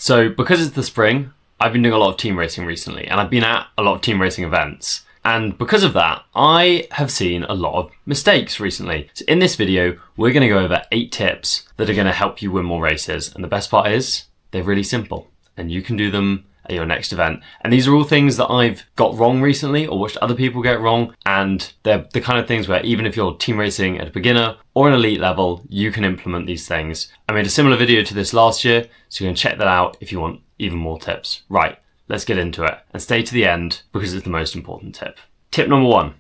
So because it's the spring, I've been doing a lot of team racing recently, and I've been at a lot of team racing events. And because of that, I have seen a lot of mistakes recently. So in this video, we're going to go over 8 tips that are going to help you win more races. And the best part is, they're really simple, and you can do them at your next event. And these are all things that I've got wrong recently or watched other people get wrong. And they're the kind of things where even if you're team racing at a beginner or an elite level, you can implement these things. I made a similar video to this last year, so you can check that out if you want even more tips. Right, let's get into it and stay to the end because it's the most important tip. Tip number 1,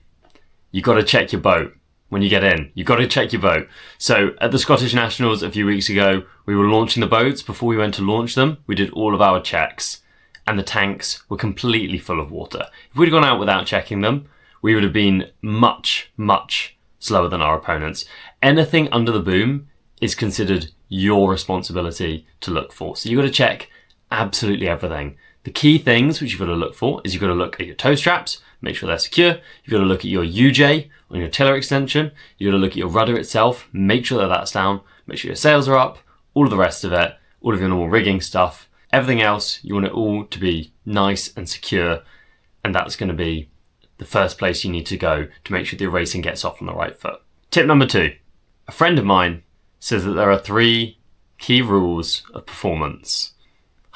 you got to check your boat. When you get in, you've got to check your boat. So at the Scottish Nationals a few weeks ago, we were launching the boats. Before we went to launch them, we did all of our checks and the tanks were completely full of water. If we'd gone out without checking them, we would have been much, much slower than our opponents. Anything under the boom is considered your responsibility to look for. So you've got to check absolutely everything. The key things which you've got to look for is you've got to look at your tow straps, make sure they're secure. You've got to look at your UJ on your tiller extension. You've got to look at your rudder itself, make sure that that's down, make sure your sails are up, all of the rest of it, all of your normal rigging stuff. Everything else, you want it all to be nice and secure, and that's going to be the first place you need to go to make sure the racing gets off on the right foot. Tip number 2. A friend of mine says that there are 3 key rules of performance.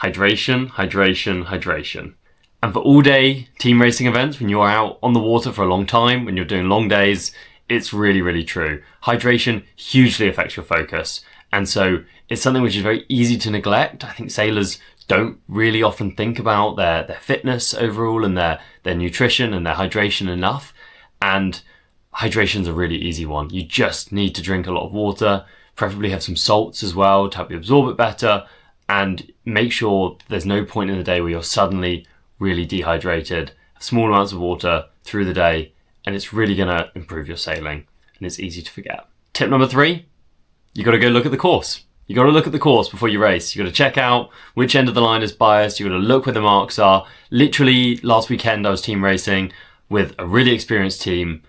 Hydration, hydration, hydration. And for all day team racing events, when you're out on the water for a long time, when you're doing long days, it's really, really true. Hydration hugely affects your focus. And so it's something which is very easy to neglect. I think sailors don't really often think about their fitness overall and their nutrition and their hydration enough. And hydration's a really easy one. You just need to drink a lot of water, preferably have some salts as well to help you absorb it better, and make sure there's no point in the day where you're suddenly really dehydrated. Small amounts of water through the day, and it's really going to improve your sailing, and it's easy to forget. Tip number 3, you got to go look at the course. You got to look at the course before you race. You got to check out which end of the line is biased. You got to look where the marks are. Literally last weekend I was team racing with a really experienced team,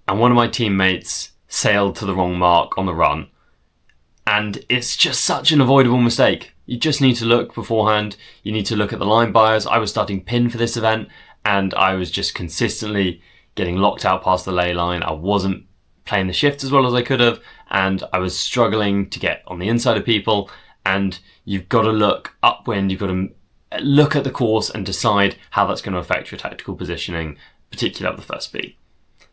and one of my teammates sailed to the wrong mark on the run. And it's just such an avoidable mistake. You just need to look beforehand. You need to look at the line bias. I was starting pin for this event and I was just consistently getting locked out past the ley line. I wasn't playing the shift as well as I could have, and I was struggling to get on the inside of people. And you've got to look upwind. You've got to look at the course and decide how that's going to affect your tactical positioning, particularly up the first beat.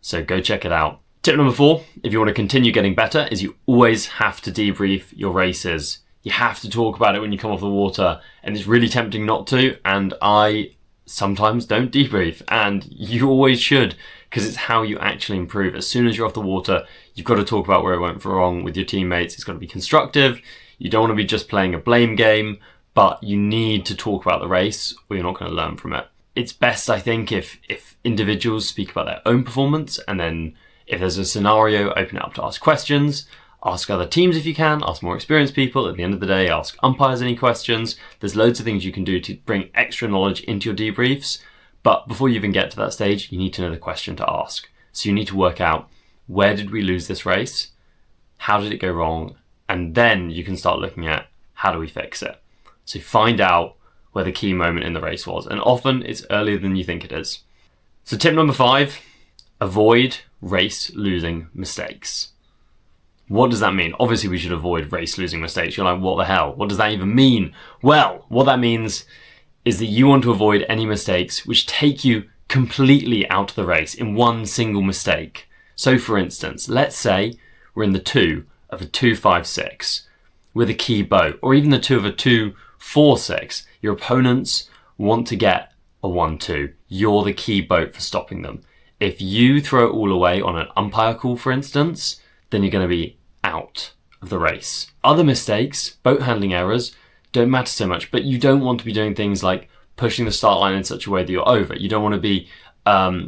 So go check it out. Tip number 4, if you want to continue getting better, is you always have to debrief your races. You have to talk about it when you come off the water, and it's really tempting not to, and I sometimes don't debrief, and you always should, because it's how you actually improve. As soon as you're off the water, you've got to talk about where it went wrong with your teammates. It's got to be constructive. You don't want to be just playing a blame game, but you need to talk about the race or you're not going to learn from it. It's best, I think, if individuals speak about their own performance, and then if there's a scenario, open it up to ask questions. Ask other teams if you can, ask more experienced people. At the end of the day, ask umpires any questions. There's loads of things you can do to bring extra knowledge into your debriefs. But before you even get to that stage, you need to know the question to ask. So you need to work out, where did we lose this race? How did it go wrong? And then you can start looking at, how do we fix it? So find out where the key moment in the race was. And often it's earlier than you think it is. So tip number 5, avoid race losing mistakes. What does that mean? Obviously we should avoid race losing mistakes. You're like, what the hell? What does that even mean? Well, what that means is that you want to avoid any mistakes which take you completely out of the race in one single mistake. So for instance, let's say we're in the 2 of a 2-5-6 with a key boat, or even the 2 of a 2-4-6. Your opponents want to get a 1-2. You're the key boat for stopping them. If you throw it all away on an umpire call, for instance, then you're going to be out of the race. Other mistakes, boat handling errors, don't matter so much, but you don't want to be doing things like pushing the start line in such a way that you're over. You don't want to be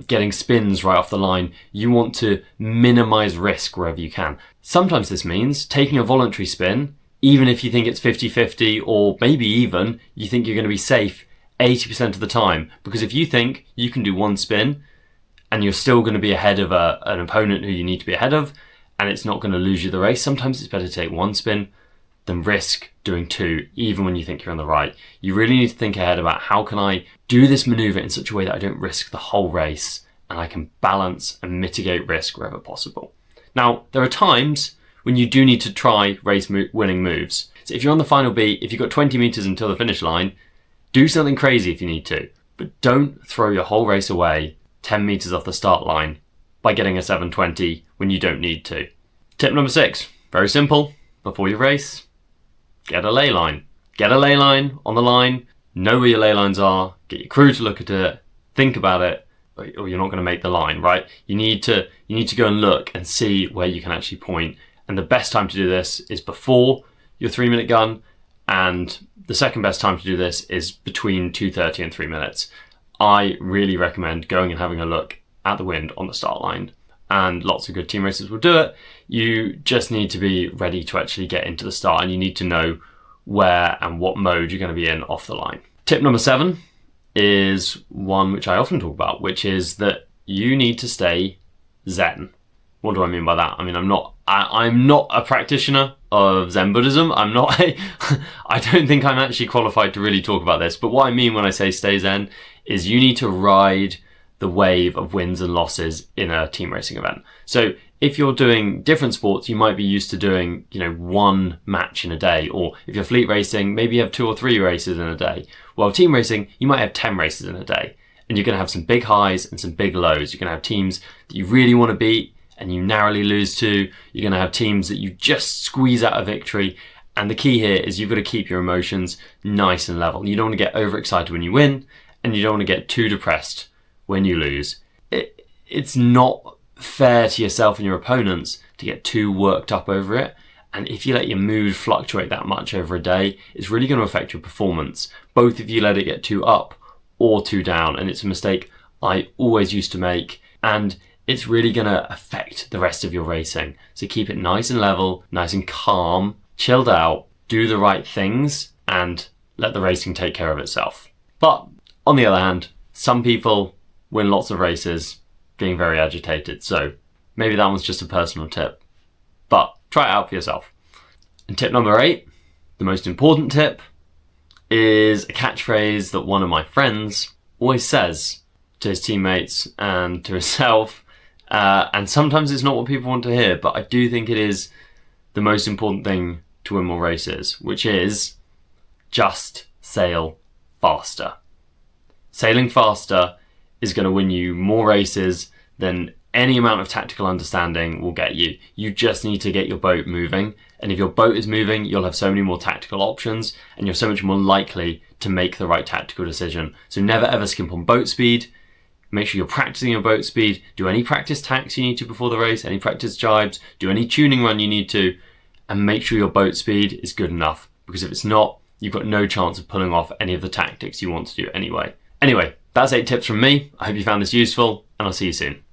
getting spins right off the line. You want to minimize risk wherever you can. Sometimes this means taking a voluntary spin, even if you think it's 50-50, or maybe even you think you're going to be safe 80% of the time. Because if you think you can do one spin and you're still going to be ahead of an opponent who you need to be ahead of, and it's not going to lose you the race, sometimes it's better to take one spin then risk doing 2 even when you think you're on the right. You really need to think ahead about how can I do this maneuver in such a way that I don't risk the whole race and I can balance and mitigate risk wherever possible. Now, there are times when you do need to try winning moves. So if you're on the final beat, if you've got 20 meters until the finish line, do something crazy if you need to, but don't throw your whole race away 10 meters off the start line by getting a 7:20 when you don't need to. Tip number 6, very simple. Before you race, get a ley line. Get a ley line on the line, know where your ley lines are, get your crew to look at it, think about it, or you're not going to make the line, right? You need to go and look and see where you can actually point. And the best time to do this is before your 3-minute gun, and the second best time to do this is between 2:30 and 3 minutes. I really recommend going and having a look at the wind on the start line, and lots of good team racers will do it. You just need to be ready to actually get into the start, and you need to know where and what mode you're going to be in off the line. Tip number 7 is one which I often talk about, which is that you need to stay zen. What do I mean by that? I mean, I'm not a practitioner of Zen Buddhism. I don't think I'm actually qualified to really talk about this, but what I mean when I say stay zen is you need to ride the wave of wins and losses in a team racing event. So if you're doing different sports, you might be used to doing, 1 match in a day, or if you're fleet racing, maybe you have 2 or 3 races in a day. Well, team racing, you might have 10 races in a day, and you're going to have some big highs and some big lows. You're going to have teams that you really want to beat and you narrowly lose to. You're going to have teams that you just squeeze out a victory. And the key here is you've got to keep your emotions nice and level. You don't want to get overexcited when you win, and you don't want to get too depressed when you lose. It's not fair to yourself and your opponents to get too worked up over it. And if you let your mood fluctuate that much over a day, it's really going to affect your performance, both if you let it get too up or too down. And it's a mistake I always used to make, and it's really going to affect the rest of your racing. So keep it nice and level, nice and calm, chilled out, do the right things, and let the racing take care of itself. But on the other hand, some people win lots of races being very agitated. So maybe that one's just a personal tip, but try it out for yourself. And tip number 8, the most important tip, is a catchphrase that one of my friends always says to his teammates and to himself. And sometimes it's not what people want to hear, but I do think it is the most important thing to win more races, which is just sail faster. Sailing faster is going to win you more races than any amount of tactical understanding will get you. You just need to get your boat moving. And if your boat is moving, you'll have so many more tactical options, and you're so much more likely to make the right tactical decision. So never ever skimp on boat speed. Make sure you're practicing your boat speed. Do any practice tacks you need to before the race, any practice jibes, do any tuning run you need to, and make sure your boat speed is good enough. Because if it's not, you've got no chance of pulling off any of the tactics you want to do anyway. Anyway, that's 8 tips from me. I hope you found this useful, and I'll see you soon.